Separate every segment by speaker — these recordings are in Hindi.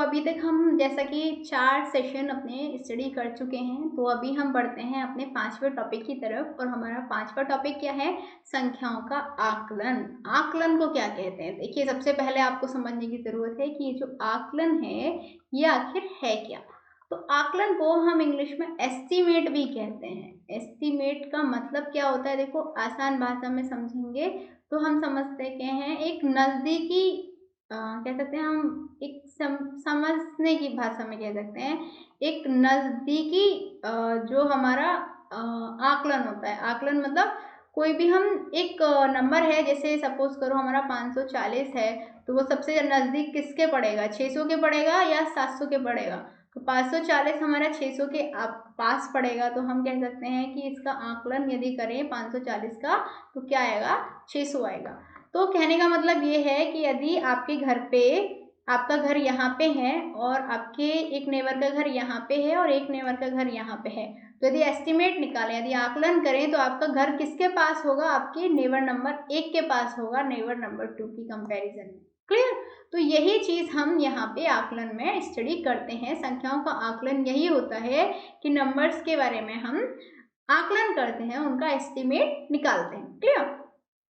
Speaker 1: अभी तक हम जैसा कि 4 सेशन अपने स्टडी कर चुके हैं, तो अभी हम बढ़ते हैं अपने 5वें टॉपिक की तरफ। और हमारा 5वां टॉपिक क्या है? संख्याओं का आकलन। आकलन को क्या कहते हैं? देखिए, सबसे पहले आपको समझने की जरूरत है कि ये जो आकलन है ये आखिर है क्या। तो आकलन को हम इंग्लिश में एस्टीमेट भी कहते हैं। एस्टीमेट का मतलब क्या होता है? देखो, आसान भाषा में समझेंगे तो हम समझते क्या हैं, एक नजदीकी कह सकते हैं, हम एक समझने की भाषा में कह सकते हैं, एक नजदीकी जो हमारा आकलन होता है। आकलन मतलब कोई भी हम एक नंबर है, जैसे सपोज करो हमारा 540 है, तो वो सबसे नजदीक किसके पड़ेगा? 600 के पड़ेगा या 700 के पड़ेगा? तो 540 हमारा 600 के पास पड़ेगा, तो हम कह सकते हैं कि इसका आकलन यदि करें 540 का तो क्या आएगा? 600 आएगा। तो कहने का मतलब ये है कि यदि आपके घर पे, आपका घर यहाँ पे है और आपके एक नेबर का घर यहाँ पे है और एक नेबर का घर यहाँ पे है, तो यदि एस्टिमेट निकालें, यदि आकलन करें, तो आपका घर किसके पास होगा? आपके नेबर नंबर 1 के पास होगा, नेबर नंबर 2 की कंपैरिजन में। क्लियर? तो यही चीज हम यहाँ पे आकलन में स्टडी करते हैं। संख्याओं का आकलन यही होता है कि नंबर्स के बारे में हम आकलन करते हैं, उनका एस्टिमेट निकालते हैं। क्लियर?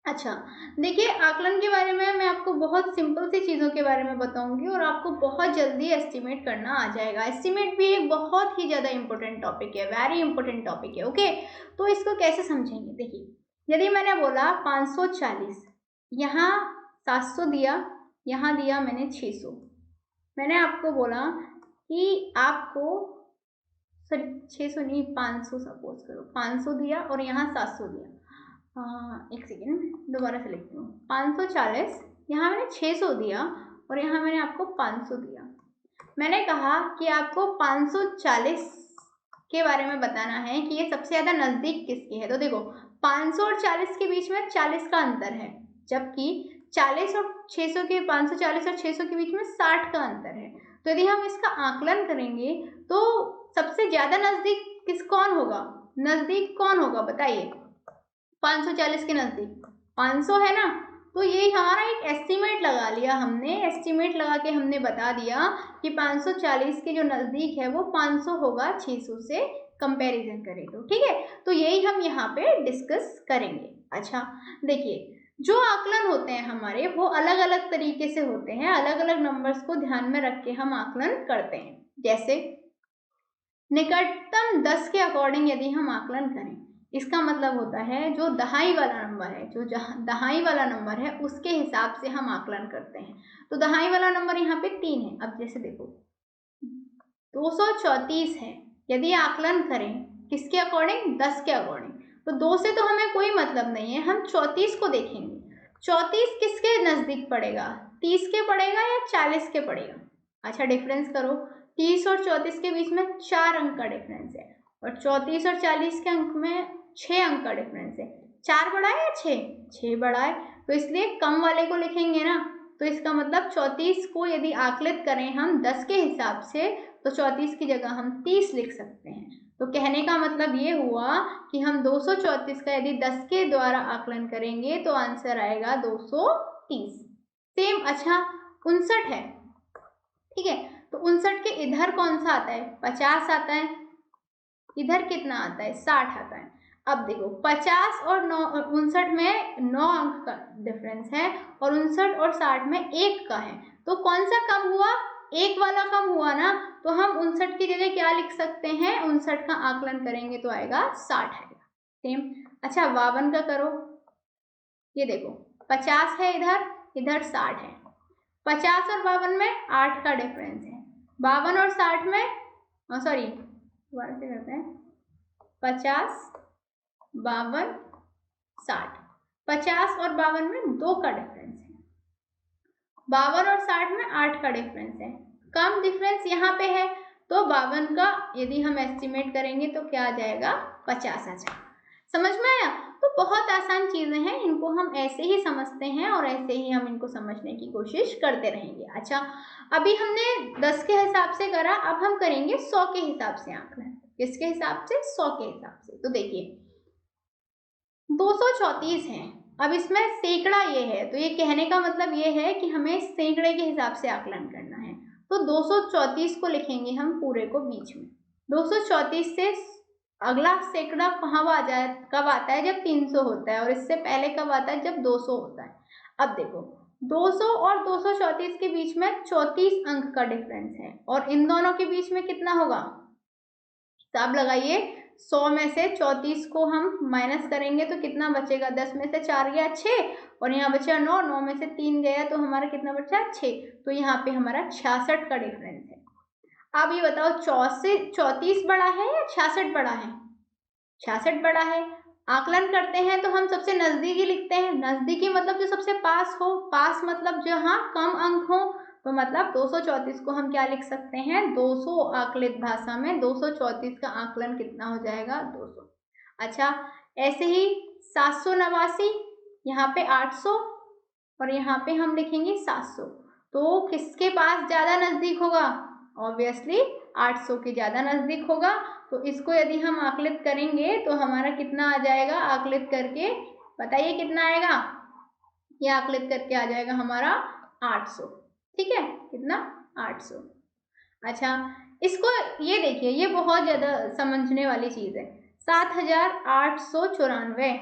Speaker 1: अच्छा, देखिए, आकलन के बारे में मैं आपको बहुत सिंपल सी चीज़ों के बारे में बताऊंगी और आपको बहुत जल्दी एस्टिमेट करना आ जाएगा। एस्टिमेट भी एक बहुत ही ज़्यादा इंपॉर्टेंट टॉपिक है, वेरी इंपॉर्टेंट टॉपिक है। ओके, तो इसको कैसे समझेंगे? देखिए, यदि मैंने बोला 540, यहाँ 700 दिया, यहाँ दिया मैंने 600। मैंने आपको बोला कि आपको, सॉरी 600 नहीं, 500 सपोज करो, 500 दिया और यहाँ 700 दिया। एक सेकेंड, दोबारा से लिखती हूँ। 540, यहाँ मैंने 600 दिया और यहाँ मैंने आपको 500 दिया। मैंने कहा कि आपको 540 के बारे में बताना है कि ये सबसे ज़्यादा नज़दीक किसकी है। तो देखो, 500 और 40 के बीच में 40 का अंतर है, जबकि 40 और 600 के, 540 और 600 के बीच में 60 का अंतर है। तो यदि हम इसका आकलन करेंगे तो सबसे ज़्यादा नज़दीक कौन होगा? नज़दीक कौन होगा बताइए? 540 के नज़दीक 500 है ना। तो ये हमारा एक एस्टीमेट लगा लिया हमने। एस्टीमेट लगा के हमने बता दिया कि 540 के जो नज़दीक है वो 500 होगा 600 से कंपैरिजन करें तो। ठीक है, तो यही हम यहाँ पे डिस्कस करेंगे। अच्छा, देखिए, जो आकलन होते हैं हमारे वो अलग अलग तरीके से होते हैं। अलग अलग नंबर्स को ध्यान में रख के हम आकलन करते हैं। जैसे निकटतम 10 के अकॉर्डिंग यदि हम आकलन करें, इसका मतलब होता है जो दहाई वाला नंबर है, जो दहाई वाला नंबर है उसके हिसाब से हम आकलन करते हैं। तो दहाई वाला नंबर यहाँ पे 3 है। अब जैसे देखो, 234 है, यदि आकलन करें किसके अकॉर्डिंग? 10 के अकॉर्डिंग। तो 2 से तो हमें कोई मतलब नहीं है, हम 34 को देखेंगे। 34 किसके नज़दीक पड़ेगा? 30 के पड़ेगा या 40 के पड़ेगा? अच्छा, डिफरेंस करो, 30 और 34 के बीच में 4 अंक का डिफरेंस है और 34 और 40 के अंक में 6 अंक का डिफरेंस है। 4 बड़ा है या 6 बड़ा है, तो इसलिए कम वाले को लिखेंगे ना। तो इसका मतलब 34 को यदि आकलित करें हम 10 के हिसाब से, तो 34 की जगह हम 30 लिख सकते हैं। तो कहने का मतलब ये हुआ कि हम 234 का यदि 10 के द्वारा आकलन करेंगे तो आंसर आएगा 230। सेम। अच्छा, 59 है, ठीक है, तो 59 के इधर कौन सा आता है? 50 आता है। इधर कितना आता है? 60 आता है। अब देखो, 50 और 59 में 9 अंक का डिफरेंस है और 59 और 60 में 1 का है। तो कौन सा कम हुआ? 1 वाला कम हुआ ना। तो हम 59 की जगह क्या लिख सकते हैं? 59 का आकलन करेंगे तो आएगा 60 आएगा। सेम। अच्छा, 52 का करो। ये देखो, 50 है इधर, इधर 60 है। 50 और 52 में 8 का डिफरेंस है। 52 और 60 में, सॉरी, दोबारा से करते हैं, 50, 52, 60। 50 और 52 में 2 का डिफरेंस है। 52 और 60 में 8 का डिफरेंस है। कम डिफरेंस यहाँ पे है, तो 52 का यदि हम एस्टिमेट करेंगे तो क्या आ जाएगा? 50 आ जाएगा। समझ में आया? तो बहुत आसान चीजें हैं, इनको हम ऐसे ही समझते हैं और ऐसे ही हम इनको समझने की कोशिश करते रहेंगे। अच्छा, अभी हमने 10 के हिसाब से करा, अब हम करेंगे 100 के हिसाब से आकलन। किसके हिसाब से? 100 के हिसाब से। तो देखिए, 234 है, अब इसमें सैकड़ा ये है, तो ये कहने का मतलब ये है कि हमें सैकड़े के हिसाब से आकलन करना है। तो 234 को लिखेंगे हम पूरे को बीच में। 234 से अगला सैकड़ा कब आता है? जब 300 होता है, और इससे पहले कब आता है? जब 200 होता है। अब देखो 200 और 234 के बीच में 34 अंक का डिफरेंस है, और इन दोनों के बीच में कितना होगा? हिसाब लगाइए। 100 में से 34 को हम माइनस करेंगे तो कितना बचेगा? 10 में से 4 गया 6, और यहाँ बचा 9, 9 में से 3 गया तो हमारा कितना बचा? 6। तो यहाँ पे हमारा 66 का डिफरेंस है। अब ये बताओ 34 बड़ा है या 66 बड़ा है? 66 बड़ा है। आकलन करते हैं तो हम सबसे नजदीकी लिखते हैं। नजदीकी मतलब जो सबसे पास हो, पास मतलब जहाँ कम अंक हो। तो मतलब 234 को हम क्या लिख सकते हैं? 200 आकलित भाषा में 234 का आकलन कितना हो जाएगा? 200। अच्छा, ऐसे ही 789, यहाँ पे 800, और यहाँ पे हम लिखेंगे 700। तो किसके पास ज्यादा नजदीक होगा? ऑब्वियसली 800 के ज्यादा नजदीक होगा। तो इसको यदि हम आकलित करेंगे तो हमारा कितना आ जाएगा? आकलित करके बताइए कितना आएगा? ये आकलित करके आ जाएगा हमारा 800। ठीक है, कितना? 800। अच्छा, इसको ये देखिए, ये बहुत ज्यादा समझने वाली चीज है। 7894।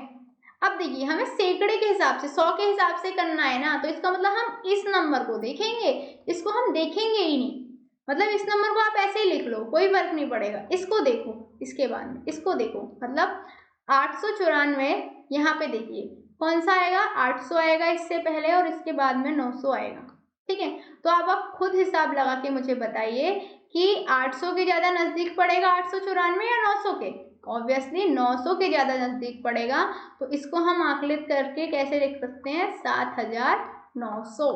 Speaker 1: अब देखिए हमें सैकड़े के हिसाब से, 100 के हिसाब से करना है ना, तो इसका मतलब हम इस नंबर को देखेंगे, इसको हम देखेंगे ही नहीं। मतलब इस नंबर को आप ऐसे ही लिख लो, कोई फर्क नहीं पड़ेगा। इसको देखो, इसके बाद में इसको देखो, मतलब 894। यहाँ पे देखिए कौन सा आएगा? 800 आएगा इससे पहले, और इसके बाद में 900 आएगा। ठीक है, तो अब आप खुद हिसाब लगा के मुझे बताइए कि 800 के ज्यादा नजदीक पड़ेगा 894 या 900 के? ऑब्वियसली 900 के ज्यादा नजदीक पड़ेगा। तो इसको हम आकलित करके कैसे लिख सकते हैं? 7900।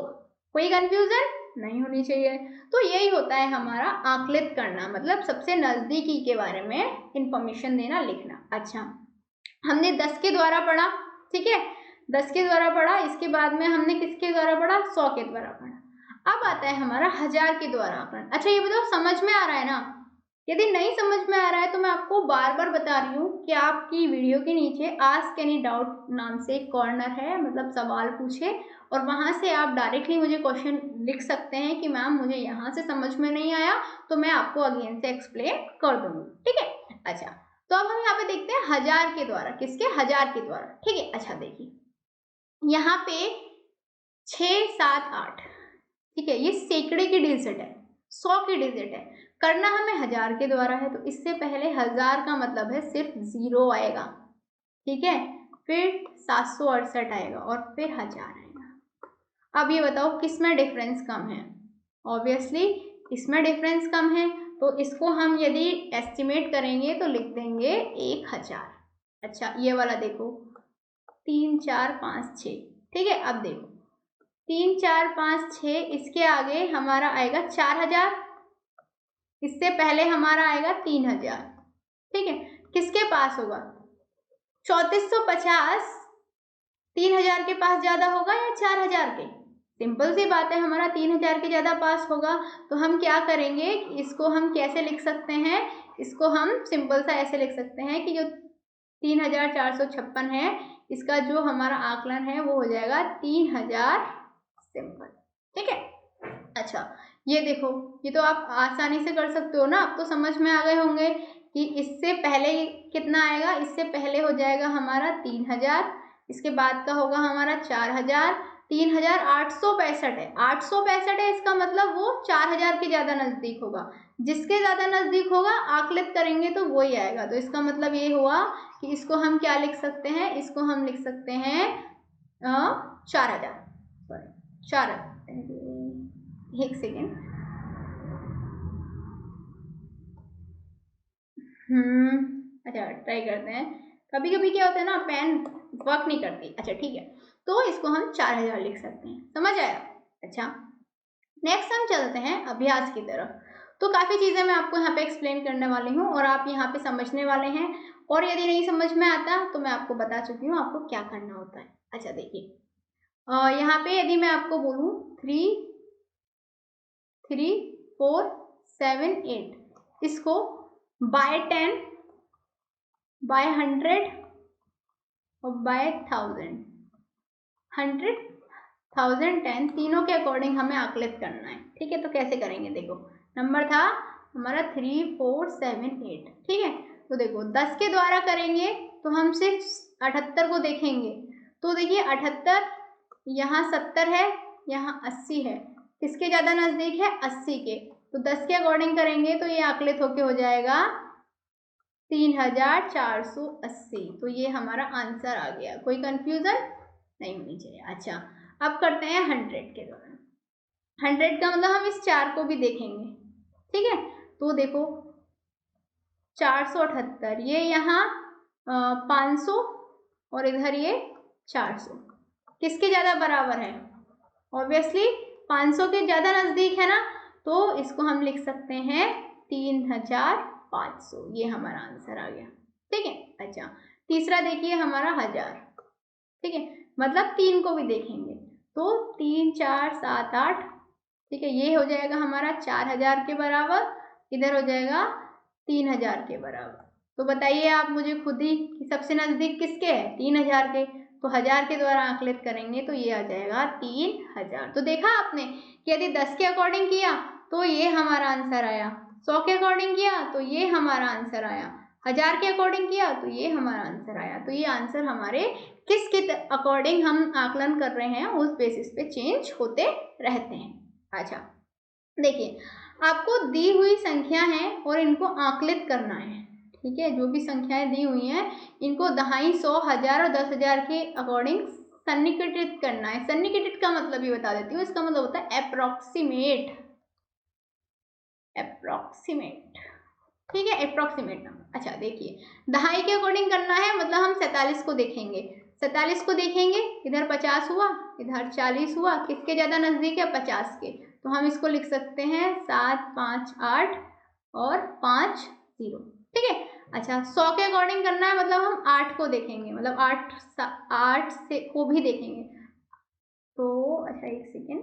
Speaker 1: कोई कंफ्यूजन नहीं होनी चाहिए। तो यही होता है हमारा आकलित करना, मतलब सबसे नजदीकी के बारे में इंफॉर्मेशन देना, लिखना। अच्छा, हमने 10 के द्वारा पढ़ा, ठीक है, 10 के द्वारा पढ़ा। इसके बाद में हमने किसके द्वारा पढ़ा? 100 के द्वारा पढ़ा। अब आता है हमारा 1000 के द्वारा आकलन। अच्छा, ये बताओ समझ में आ रहा है ना? यदि नहीं समझ में आ रहा है तो मैं आपको बार बार बता रही हूँ कि आपकी वीडियो के नीचे आस्क एनी डाउट नाम से एक कॉर्नर है, मतलब सवाल पूछे, और वहां से आप डायरेक्टली मुझे क्वेश्चन लिख सकते हैं कि मैम मुझे यहाँ से समझ में नहीं आया, तो मैं आपको अगेन से एक्सप्लेन कर दूंगी। ठीक है। अच्छा, तो अब हम यहाँ पे देखते हैं 1000 के द्वारा। किसके? 1000 के द्वारा। ठीक है। अच्छा देखिए, यहाँ पे 6, 7, 8, ठीक है, ये सैकड़े की डिजिट है, 100 की डिजिट है। करना हमें 1000 के द्वारा है, तो इससे पहले 1000 का मतलब है सिर्फ 0 आएगा। ठीक है, फिर 768 आएगा, और फिर 1000 आएगा। अब ये बताओ किसमें डिफरेंस कम है? ऑब्वियसली इसमें डिफरेंस कम है, तो इसको हम यदि एस्टिमेट करेंगे तो लिख देंगे 1000। अच्छा, ये वाला देखो 3, 4, 5, 6। ठीक है, अब देखो 3, 4, 5, 6, इसके आगे हमारा आएगा 4000, इससे पहले हमारा आएगा 3000। ठीक है, किसके पास होगा? 3450 3000 के पास ज्यादा होगा या 4000 के? सिंपल सी बात है, हमारा 3000 के ज्यादा पास होगा। तो हम क्या करेंगे, इसको हम कैसे लिख सकते हैं? इसको हम सिंपल सा ऐसे लिख सकते हैं कि जो 3456 है, इसका जो हमारा आकलन है वो हो जाएगा 3000 सिंपल। ठीक है। अच्छा, ये देखो, ये तो आप आसानी से कर सकते हो ना, अब तो समझ में आ गए होंगे कि इससे पहले कितना आएगा। इससे पहले हो जाएगा हमारा 3000, इसके बाद का होगा हमारा 4000, 3865 है। 865 है, इसका मतलब वो 4000 के ज्यादा नजदीक होगा। जिसके ज्यादा नजदीक होगा आकलित करेंगे तो वही आएगा। तो इसका मतलब ये हुआ कि इसको हम क्या लिख सकते हैं? इसको हम लिख सकते हैं 4000, सॉरी 4000। एक सेकेंड, अच्छा ट्राई करते हैं। कभी कभी क्या होता है ना, पेन वर्क नहीं करती। अच्छा ठीक है, तो इसको हम 4000 लिख सकते हैं। समझ आया? अच्छा, नेक्स्ट हम चलते हैं अभ्यास की तरफ। तो काफी चीजें मैं आपको यहाँ पे एक्सप्लेन करने वाली हूँ, और आप यहाँ पे समझने वाले हैं। और यदि नहीं समझ में आता तो मैं आपको बता चुकी हूँ आपको क्या करना होता है। अच्छा देखिए, यहाँ पे यदि मैं आपको बोलूँ 3, 3, 4, 7, 8, इसको बाय 10, बाय 100 और बाय 1000, 100, 1010 तीनों के अकॉर्डिंग हमें आकलित करना है। ठीक है, तो कैसे करेंगे, देखो नंबर था हमारा 3 4 7 8। ठीक है, तो देखो 10 के द्वारा करेंगे तो हम सिर्फ 78 को देखेंगे। तो देखिए 78, यहाँ 70 है, यहाँ 80 है, किसके ज़्यादा नज़दीक है, 80 के। तो 10 के अकॉर्डिंग करेंगे तो ये आकलित होके हो जाएगा 3480। तो ये हमारा आंसर आ गया, कोई कंफ्यूजन नहीं होनी चाहिए। अच्छा, अब करते हैं 100 के द्वारा। 100 का मतलब हम इस 4 को भी देखेंगे। ठीक है, तो देखो 478, ये यहाँ 500 और इधर ये 400, किसके ज़्यादा बराबर है, ऑब्वियसली 500 के ज़्यादा नज़दीक है ना, तो इसको हम लिख सकते हैं 3500। ये हमारा आंसर आ गया। ठीक है, अच्छा तीसरा देखिए हमारा 1000। ठीक है, मतलब 3 को भी देखेंगे तो 3 4 7 8। ठीक है, ये हो जाएगा हमारा 4000 के बराबर, इधर हो जाएगा 3000 के बराबर। तो बताइए आप मुझे खुद ही कि सबसे नज़दीक किसके है, 3000 के। तो 1000 के द्वारा आकलित करेंगे तो ये आ जाएगा 3000। तो देखा आपने कि यदि 10 के अकॉर्डिंग किया तो ये हमारा आंसर आया, 100 के अकॉर्डिंग किया तो ये हमारा आंसर आया, 1000 के अकॉर्डिंग किया तो ये हमारा आंसर आया। तो ये आंसर हमारे किसके अकॉर्डिंग हम आकलन कर रहे हैं उस बेसिस पे चेंज होते रहते हैं। अच्छा देखिए, आपको दी हुई संख्या है और इनको आकलित करना है। ठीक है, जो भी संख्याएं दी हुई हैं इनको दहाई, 100, 1000 और 10,000 के अकॉर्डिंग सन्निकटित करना है। सन्निकटित का मतलब ये बता देती हूँ, इसका मतलब होता है अप्रोक्सीमेट। अप्रोक्सीमेट, ठीक है, अप्रोक्सीमेट नंबर। अच्छा देखिए, दहाई के अकॉर्डिंग करना है, मतलब हम 47 को देखेंगे। 47 को देखेंगे, इधर 50 हुआ, इधर 40 हुआ, किसके ज़्यादा नज़दीक है, 50 के। तो हम इसको लिख सकते हैं 7 5 8 और 5 0। ठीक है, अच्छा 100 के अकॉर्डिंग करना है, मतलब हम 8 को देखेंगे, मतलब 8 से को भी देखेंगे। तो अच्छा एक सेकेंड,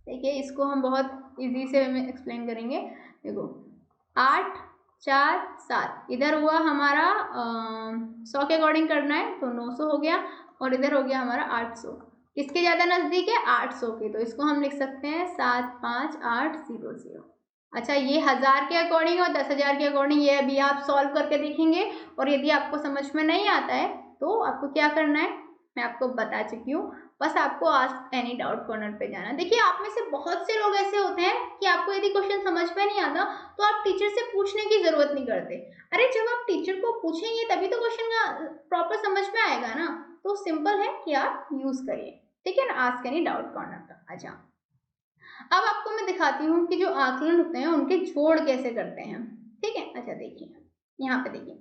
Speaker 1: देखिए इसको हम बहुत इजी से एक्सप्लेन करेंगे। देखो 8 4 7, इधर हुआ हमारा 100 के अकॉर्डिंग करना है तो 900 हो गया, और इधर हो गया हमारा 800। किसके ज़्यादा नज़दीक है, 800 के। तो इसको हम लिख सकते हैं 7 5 8 0 0। अच्छा, ये 1000 के अकॉर्डिंग और 10,000 के अकॉर्डिंग ये अभी आप सॉल्व करके देखेंगे। और यदि आपको समझ में नहीं आता है तो आपको क्या करना है, मैं आपको बता चुकी हूँ, बस आपको आस्क एनी डाउट कॉर्नर पे जाना। देखिए आप में से बहुत से लोग ऐसे होते हैं कि आपको यदि क्वेश्चन समझ में नहीं आता तो आप टीचर से पूछने की जरूरत नहीं करते। अरे जब आप टीचर को पूछेंगे तभी तो क्वेश्चन का प्रॉपर समझ में आएगा ना। तो सिंपल है कि आप यूज करिए, ठीक है ना, आस्क एनी डाउट कॉर्नर का। अच्छा, अब आपको मैं दिखाती हूँ कि जो आकलन होते हैं उनके जोड़ कैसे करते हैं। ठीक है, अच्छा देखिए यहाँ पे देखिए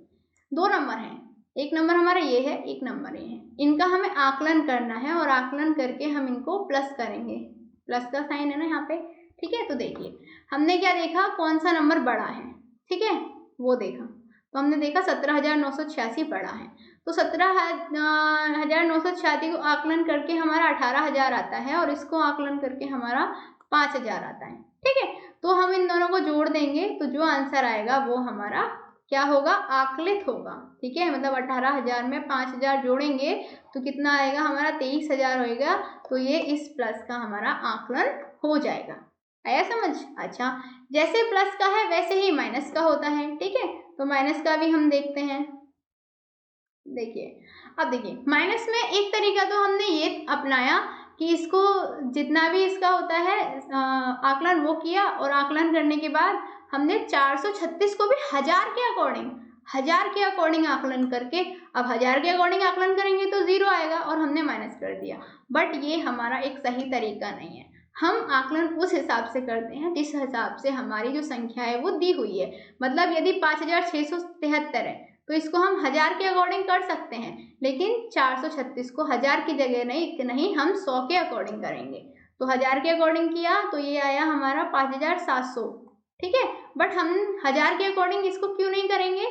Speaker 1: 2 नंबर हैं, एक नंबर हमारा ये है, एक नंबर ये है, इनका हमें आकलन करना है और आकलन करके हम इनको प्लस करेंगे। प्लस का साइन है ना यहाँ पे। ठीक है, तो देखिए हमने क्या देखा, कौन सा नंबर बड़ा है, ठीक है वो देखा। तो हमने देखा 17,986 बड़ा है। तो 17,986 को आकलन करके हमारा 18,000 आता है और इसको आकलन करके हमारा 5,000 आता है। ठीक है, तो हम इन दोनों को जोड़ देंगे तो जो आंसर आएगा वो हमारा क्या होगा, आकलित होगा। ठीक है, मतलब 18,000 में 5,000 जोड़ेंगे तो कितना आएगा हमारा, 23,000 होएगा। तो ये इस प्लस का हमारा आकलन हो जाएगा। आया समझ। अच्छा, जैसे प्लस का है वैसे ही माइनस का होता है। ठीक है, तो माइनस का भी हम देखते हैं। देखिए अब देखिए माइनस में एक तरीका तो हमने ये अपनाया कि इसको जितना भी इसका होता है आकलन वो किया, और आकलन करने के बाद हमने 436 को भी 1000 के अकॉर्डिंग आकलन करके, अब 1000 के अकॉर्डिंग आकलन करेंगे तो 0 आएगा और हमने माइनस कर दिया। बट ये हमारा एक सही तरीका नहीं है। हम आकलन उस हिसाब से करते हैं जिस हिसाब से हमारी जो संख्या है वो दी हुई है। मतलब यदि 5673 है तो इसको हम 1000 के अकॉर्डिंग कर सकते हैं, लेकिन 436 को 1000 की जगह नहीं हम 100 के अकॉर्डिंग करेंगे। तो 1000 के अकॉर्डिंग किया तो ये आया हमारा 5700। ठीक है, बट हम 1000 के अकॉर्डिंग इसको क्यों नहीं करेंगे,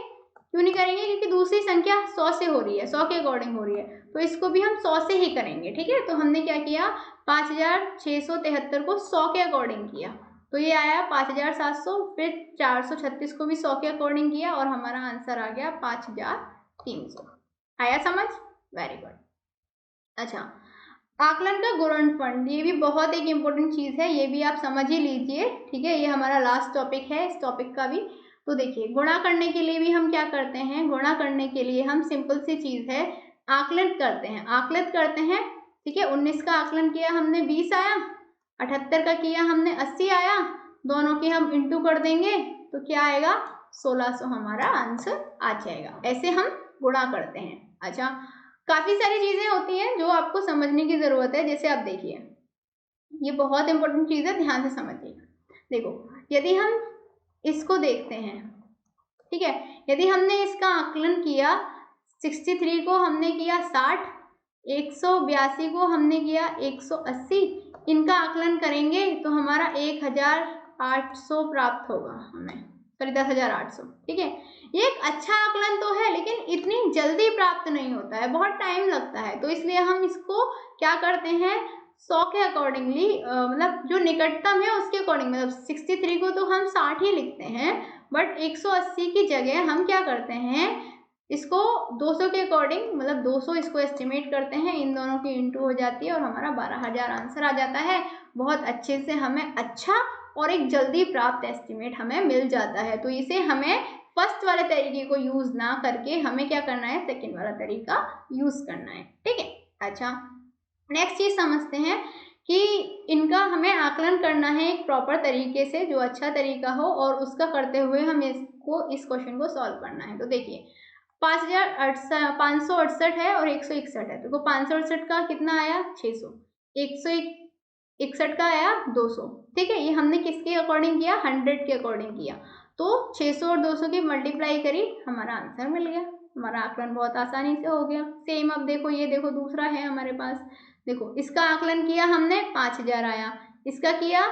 Speaker 1: क्योंकि दूसरी संख्या 100 से हो रही है, 100 के अकॉर्डिंग हो रही है, तो इसको भी हम 100 से ही करेंगे। ठीक है, तो हमने क्या किया, 5673 को 100 के अकॉर्डिंग किया तो ये आया 5700, फिर 436 को भी 100 के अकॉर्डिंग किया और हमारा आंसर आ गया 5300। आया समझ, वेरी गुड। अच्छा, आकलन का गुणनफल, ये भी बहुत एक इम्पोर्टेंट चीज़ है, ये भी आप समझ ही लीजिए, ठीक है। ये हमारा लास्ट टॉपिक है, इस टॉपिक का भी। तो देखिए, गुणा करने के लिए भी हम क्या करते हैं, गुणा करने के लिए हम सिंपल सी चीज़ है, आकलन करते हैं, आकलित करते हैं, ठीक है। 19 का आकलन किया हमने 20 आया, 78 का किया हमने 80 आया, दोनों के हम इंटू कर देंगे तो क्या आएगा, 1600 हमारा आंसर आ जाएगा। ऐसे हम गुणा करते हैं। अच्छा, काफ़ी सारी चीज़ें होती हैं जो आपको समझने की ज़रूरत है। जैसे आप देखिए, ये बहुत इंपॉर्टेंट चीज़ है, ध्यान से समझिएगा। देखो, यदि हम इसको देखते हैं, ठीक है, यदि हमने इसका आकलन किया 63 को हमने किया 60, 182 को हमने किया 180, इनका आकलन करेंगे तो हमारा 1800 प्राप्त होगा हमें, सॉरी 10,800, ठीक है। ये एक अच्छा आकलन तो है, लेकिन इतनी जल्दी प्राप्त नहीं होता है, बहुत टाइम लगता है। तो इसलिए हम इसको क्या करते हैं, 100 के अकॉर्डिंगली, मतलब जो निकटतम है उसके अकॉर्डिंग, मतलब 63 को तो हम 60 ही लिखते हैं, बट 180 की जगह हम क्या करते हैं, इसको 200 के अकॉर्डिंग, मतलब 200 इसको एस्टिमेट करते हैं, इन दोनों की इंटू हो जाती है और हमारा 12,000 आंसर आ जाता है। बहुत अच्छे से हमें अच्छा और एक जल्दी प्राप्त एस्टिमेट हमें मिल जाता है। तो इसे हमें फर्स्ट वाले तरीके को यूज ना करके हमें क्या करना है, सेकेंड वाला तरीका यूज करना है, ठीक है। अच्छा, नेक्स्ट चीज समझते हैं कि इनका हमें आकलन करना है एक प्रॉपर तरीके से, जो अच्छा तरीका हो, और उसका करते हुए हमें इस क्वेश्चन को सॉल्व करना है। तो देखिए, 568 है और 161 है, तो 568 का कितना आया 600, 161 का आया 200, ठीक है। ये हमने किसके अकॉर्डिंग किया, 100 के अकॉर्डिंग किया। तो 600 और 200 की मल्टीप्लाई करी, हमारा आंसर मिल गया, हमारा आकलन बहुत आसानी से हो गया। सेम अब देखो, ये देखो दूसरा है हमारे पास, देखो इसका आकलन किया हमने 5000 आया, इसका किया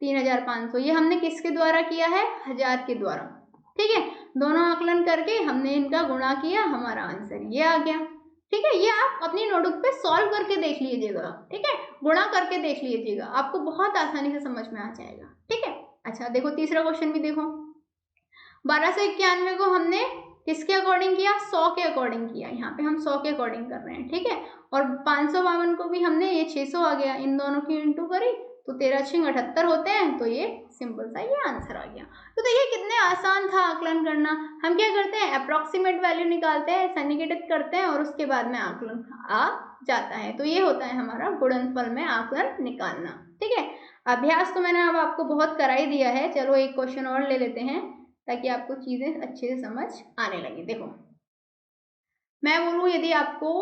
Speaker 1: 3500, ये हमने किसके द्वारा किया है, 1000 के द्वारा, ठीक है। दोनों आकलन करके हमने इनका गुणा किया, हमारा आंसर ये आ गया, ठीक है। ये आप अपनी नोटबुक पे सॉल्व करके देख लीजिएगा, ठीक है, गुणा करके देख लीजिएगा, आपको बहुत आसानी से समझ में आ जाएगा, ठीक है। अच्छा देखो, तीसरा क्वेश्चन भी देखो, 1291 को हमने किसके अकॉर्डिंग किया, 100 के अकॉर्डिंग किया, यहाँ पे हम 100 के अकॉर्डिंग कर रहे हैं, ठीक है। और 552 को भी हमने, ये 600 आ गया, इन दोनों की इंटू करी तो 13×6 = 78 होते हैं, तो ये सिंपल सा ये आंसर आ गया। तो देखिए कितने आसान था आकलन करना। हम क्या करते हैं, अप्रोक्सीमेट वैल्यू निकालते हैं, सन्निकटन करते हैं और उसके बाद में आकलन आ जाता है। तो ये होता है हमारा गुणनफल में आकलन निकालना, ठीक है। अभ्यास तो मैंने अब आपको बहुत करा ही दिया है, चलो एक क्वेश्चन और ले लेते हैं ताकि आपको चीजें अच्छे से समझ आने लगे। देखो, मैं बोलूं यदि आपको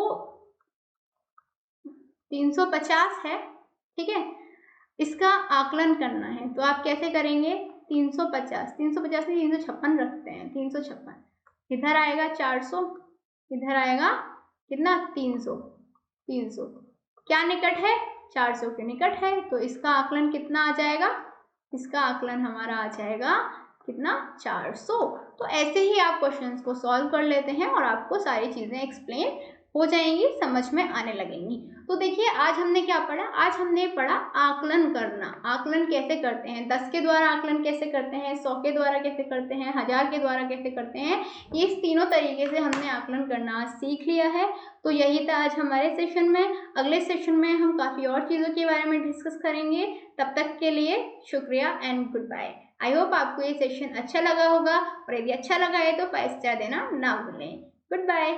Speaker 1: 350 है, ठीक है, इसका आकलन करना है, तो आप कैसे करेंगे, 350 नहीं, 356 रखते हैं, 356, इधर आएगा 400, इधर आएगा कितना 300, 300 क्या निकट है, 400 के निकट है, तो इसका आकलन कितना आ जाएगा, इसका आकलन हमारा आ जाएगा कितना, 400। तो ऐसे ही आप क्वेश्चंस को सॉल्व कर लेते हैं और आपको सारी चीजें एक्सप्लेन हो जाएंगी, समझ में आने लगेंगी। तो देखिए, आज हमने क्या पढ़ा, आज हमने पढ़ा आकलन करना, आकलन कैसे करते हैं, 10 के द्वारा आकलन कैसे करते हैं, 100 के द्वारा कैसे करते हैं, 1000 के द्वारा कैसे करते हैं, ये इस तीनों तरीके से हमने आकलन करना आज सीख लिया है। तो यही था आज हमारे सेशन में। अगले सेशन में हम काफ़ी और चीज़ों के बारे में डिस्कस करेंगे। तब तक के लिए शुक्रिया and goodbye. I hope आपको ये सेशन अच्छा लगा होगा, और यदि अच्छा लगा है तो 5 स्टार देना ना भूलें। Good bye.